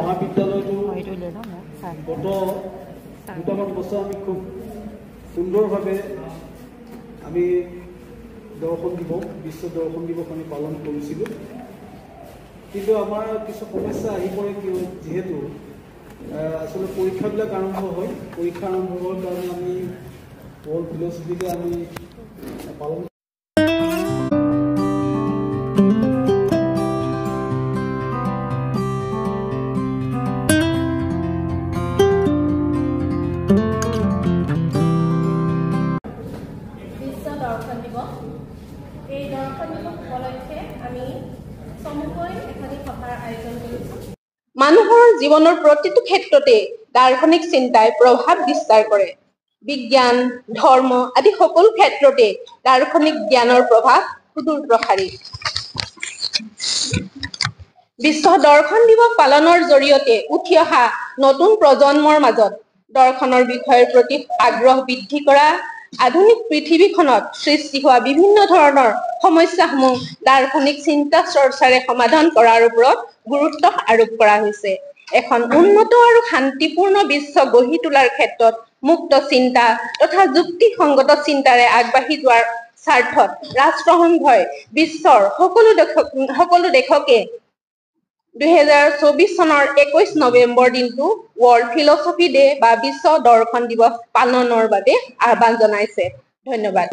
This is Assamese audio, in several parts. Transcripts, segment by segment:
মহাবিদ্যালয়টো গত দুটামান বছৰ আমি খুব সুন্দৰভাৱে আমি দৰ্শন দিৱস বিশ্ব দৰ্শন দিৱস আমি পালন কৰিছিলোঁ। কিন্তু আমাৰ কিছু সমস্যা আহি পৰে, যিহেতু আসলে পৰীক্ষাবিলাক আৰম্ভ হয়। পৰীক্ষা আৰম্ভ হোৱাৰ কাৰণে আমি বৰ ফিলচফিকে আমি পালন মানুহৰ জীৱনৰ প্ৰতিটো ক্ষেত্ৰতে দাৰ্শনিক চিন্তাই প্ৰভাৱ বিস্তাৰ কৰে। বিজ্ঞান, ধৰ্ম আদি সকলো ক্ষেত্ৰতে দাৰ্শনিক জ্ঞানৰ প্ৰভাৱ সুদূৰ প্ৰসাৰী। বিশ্ব দৰ্শন দিৱস পালনৰ জৰিয়তে উঠি অহা নতুন প্ৰজন্মৰ মাজত দৰ্শনৰ বিষয়ৰ প্ৰতি আগ্ৰহ বৃদ্ধি কৰা, আধুনিক পৃথিৱীখনত সৃষ্টি হোৱা বিভিন্ন ধৰণৰ সমস্যাসমূহ দাৰ্শনিক চিন্তা চৰ্চাৰে সমাধান কৰাৰ ওপৰত গুৰুত্ব আৰোপ কৰা হৈছে। এখন উন্নত আৰু শান্তিপূৰ্ণ বিশ্ব গঢ়ি তোলাৰ ক্ষেত্ৰত মুক্ত চিন্তা তথা যুক্তিসংগত চিন্তাৰে আগবাঢ়ি যোৱাৰ স্বাৰ্থত ৰাষ্ট্ৰসংঘই বিশ্বৰ সকলো দেশকে 2024 চনৰ 21 নৱেম্বৰ দিনটো ৱৰ্ল্ড ফিলচফি ডে বা বিশ্ব দৰ্শন দিৱস পালনৰ বাবে আহ্বান জনাইছে। ধন্যবাদ।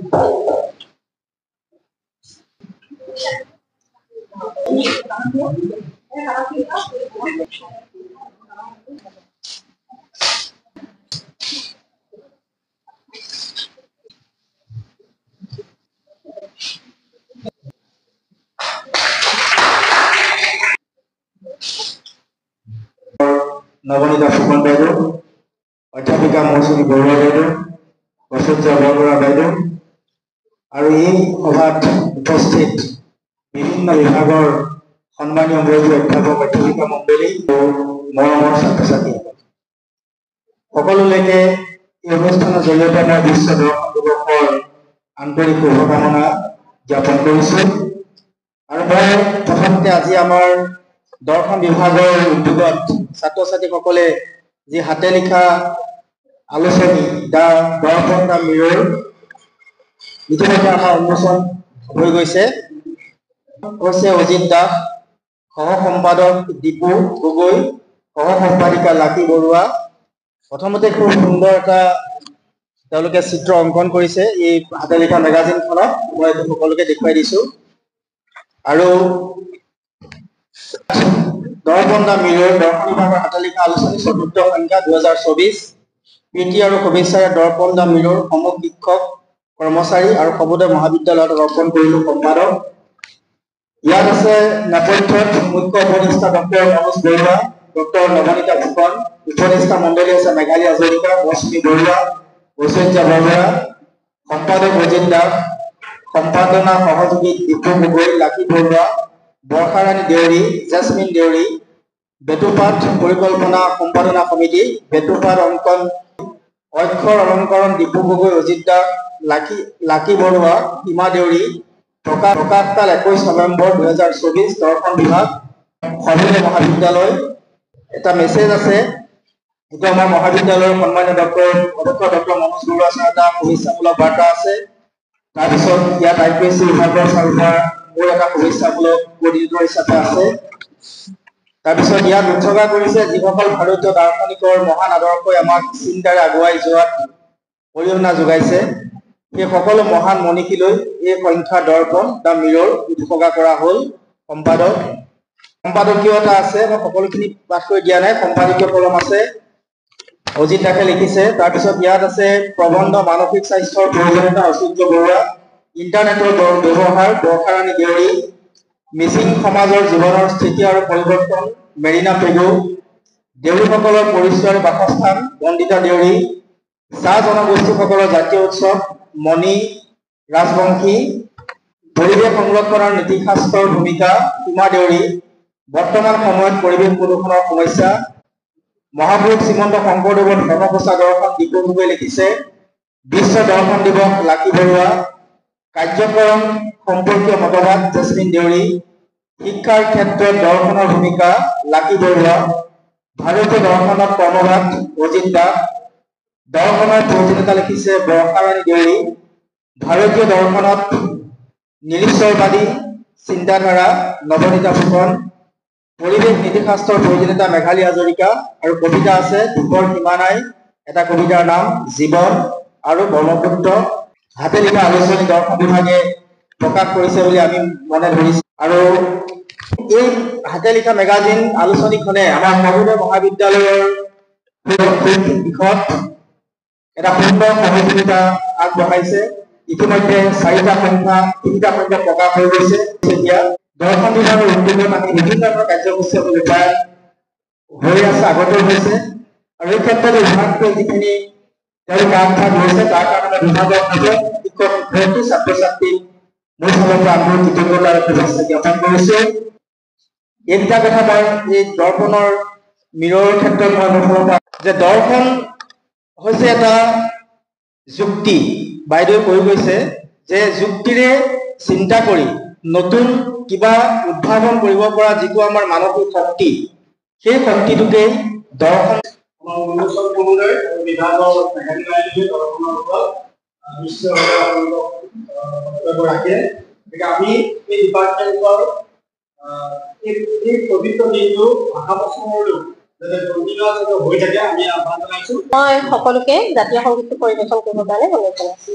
নবনীতা ফুকন বাইদেউ, অধ্যাপিকা মৌচুমী বৰুৱা বাইদেউ, বসুন্ধৰা বৰবৰা বাইদেউ আৰু এই সভাত উপস্থিত বিভিন্ন বিভাগৰ সন্মানীয় মুৰব্বী অধ্যাপক অধ্যাপিকা মণ্ডলী আৰু মৰমৰ ছাত্ৰ ছাত্ৰী সকলোলৈকে এই অনুষ্ঠানৰ জৰিয়তে মই বিশ্ব দৰ্শন দিৱসৰ আন্তৰিক শুভকামনা জ্ঞাপন কৰিছোঁ। আৰু মই প্ৰথমতে আজি আমাৰ দৰ্শন বিভাগৰ উদ্যোগত ছাত্ৰ ছাত্ৰীসকলে যি হাতে লিখা আলোচনী দ্য দৰ্শন দ্য মিৰৰ ইতিমধ্যে আমাৰ উন্মোচন হৈ গৈছে। হৈছে অজিত দাস, সহ সম্পাদক দীপু গগৈ, সহ সম্পাদিকা লাকী বৰুৱা। প্ৰথমতে খুব সুন্দৰ এটা তেওঁলোকে চিত্ৰ অংকন কৰিছে এই হাতে লিখা মেগাজিনখনত। মই এইটো সকলোকে দেখুৱাই দিছোঁ। আৰু দৰ্শন দ্য মিৰৰ দৰ্শন বিভাগৰ হাতে লিখা আলোচনী ৪ৰ্থ সংখ্যা 2024 প্ৰীতি আৰু শুভেচ্ছাৰে দৰ্শন দ্য মিৰৰ সমূহ শিক্ষক কৰ্মচাৰী আৰু সৰ্বোদয় মহাবিদ্যালয়ত অৰ্পণ কৰিলোঁ সম্পাদক। ইয়াত আছে নেপথ্যত মুখ্য উপদেষ্টা ডক্টৰ মনোজ বৰুৱা, ডক্টৰ নবনীতা ফুকন, উপদেষ্টা মণ্ডলী আছে মেঘালী হাজৰিকা, মৌচুমী বৰুৱা, ঐশ্বৰ্যা বৰবৰা, সম্পাদক অজিত দাস, সম্পাদনা সহযোগী দীপু গগৈ, লাকী বৰুৱা, বৰ্ষাৰাণী দেউৰী, জেছমিন দেউৰী, বেতুপাত পৰিকল্পনা সম্পাদনা সমিতি, বেতুপাত অংকন অক্ষৰ অলংকৰণ দীপু গগৈ, অজিত দাস, লাকী বৰুৱা, সীমা দেউৰী। প্ৰকাশকাল 21 নৱেম্বৰ 2024 দৰ্শন বিভাগ সৰ্বোদয় মহাবিদ্যালয়। এটা মেছেজ আছে, এইটো আমাৰ মহাবিদ্যালয়ৰ সন্মানীয় ডক্টৰ মনোজ বৰুৱা ছাৰ এটা শুভেচ্ছামূলক বাৰ্তা আছে। তাৰপিছত ইয়াত IPSC বিভাগৰ ছাৰ মোৰ এটা শুভেচ্ছামূলক কোঅৰ্ডিনেটৰ হিচাপে আছে। তাৰপিছত ইয়াত উৎসৰ্গা কৰিছে যিসকল ভাৰতীয় দাৰ্শনিকৰ মহান আদৰ্শই আমাক চিন্তাৰে আগুৱাই যোৱাত অৰিহণা যোগাইছে, সেই সকলো মহান মনীষীলৈ এই সংখ্যা দৰ্পণ দ্য মিৰৰ উৎসৰ্গা কৰা হ'ল। সম্পাদকীয়তা আছে, মই সকলোখিনি পাঠ কৰি দিয়া নাই, সম্পাদকীয় কলম আছে, অজিত দাসে লিখিছে। তাৰপিছত ইয়াত আছে প্ৰবন্ধ মানসিক স্বাস্থ্যৰ প্ৰয়োজনীয়তা ঐশ্বৰ্য বৰুৱা, ইণ্টাৰনেটৰ ব্যৱহাৰ বৰ্ষাৰাণী দেউৰী, মিচিং সমাজৰ জীৱনৰ স্থিতি আৰু পৰিৱৰ্তন মেৰিনা পেগু, দেউৰীসকলৰ পৰিচয় আৰু বাসস্থান বন্দিতা দেউৰী, চাহ জনগোষ্ঠীসকলৰ জাতীয় উৎসৱ মণি ৰাজবংশী, পৰিৱেশ সংৰক্ষণৰ নীতিশাস্ত্ৰৰ ভূমিকা সীমা দেউৰী, বৰ্তমান সময়ত পৰিৱেশ প্ৰদূষণৰ সমস্যা মহাপুৰুষ শ্ৰীমন্ত শংকৰদেৱৰ ধৰ্মপ্ৰচাৰ দৰ্শন দীপু গগৈ লিখিছে। বিশ্ব দৰ্শন দিৱস লাকী বৰুৱা, কাৰ্যক্ৰম সম্পৰ্কীয় মতবাদ জেছমিন দেউৰী, শিক্ষাৰ ক্ষেত্ৰত দৰ্শনৰ ভূমিকা লাকী বৰুৱা, ভাৰতীয় দৰ্শনত কৰ্মবাদ অজিত দাস, দৰ্শনৰ প্ৰয়োজনীয়তা লিখিছে বৰ্ষাৰাণী দেউৰী, ভাৰতীয় দৰ্শনত নিৰীশ্বৰবাদী চিন্তাধাৰা নৱনীতা ফুকন, পৰিৱেশ নীতিশাস্ত্ৰৰ প্ৰয়োজনীয়তা মেঘালী হাজৰিকা, আৰু কবিতা আছে দুখৰ সীমা নাই, এটা কবিতাৰ নাম জীৱন, আৰু ব্ৰহ্মপুত্ৰ। হাতে লিখা আলোচনী দৰ্শন বিভাগে প্ৰকাশ কৰিছে বুলি আমি মনে ধৰিছো। আৰু এই হাতে লিখা মেগাজিন আলোচনীখনে আমাৰ সৰ্বোদয় মহাবিদ্যালয়ৰ দিশত এটা সুন্দৰ সহযোগিতা আগবঢ়াইছে। ইতিমধ্যে তিনিটা সংখ্যা প্ৰকাশ হৈ গৈছে। এতিয়া দৰ্শন বিভাগৰ উদ্যোগত আমি বিভিন্ন ধৰণৰ কাৰ্যসূচী ৰূপায়ণ হৈ আছে, আগতেও হৈছে, আৰু এই ক্ষেত্ৰত বিভাগটোৱে যিখিনি তেওঁলোকে আগভাগ লৈছে তাৰ কাৰণে বিভাগৰ শিক্ষক শিক্ষয়িত্ৰী ছাত্ৰ ছাত্ৰী মোৰ ফালৰ পৰা আন্তৰিক কৃতজ্ঞতা আৰু শুভেচ্ছা জ্ঞাপন কৰিছো। এইকেইটা কথা মই এই দৰ্শনৰ মিৰৰ ক্ষেত্ৰত মই মোৰ ফালৰ পৰা যে দৰ্শন হৈছে এটা যুক্তি, বাইদেৱে কৈ গৈছে যে যুক্তিৰে চিন্তা কৰি নতুন কিবা উদ্ভাৱন কৰিব পৰা যিটো আমাৰ মানসিক শক্তি, সেই শক্তিটোকেই দৰ্শন। বিভাগৰ দৰ্শনৰ ওপৰত নিশ্চয়ভাৱে আমি এই ডিপাৰ্টমেণ্টৰ এই পবিত্ৰ দিনটো অহা বছৰলৈ যাতে হৈ থাকে আমি আহ্বান জনাইছো। মই সকলোকে জাতীয় সংগীতটো পৰিৱেশন কৰিবৰ কাৰণে অনুৰোধ জনাইছো।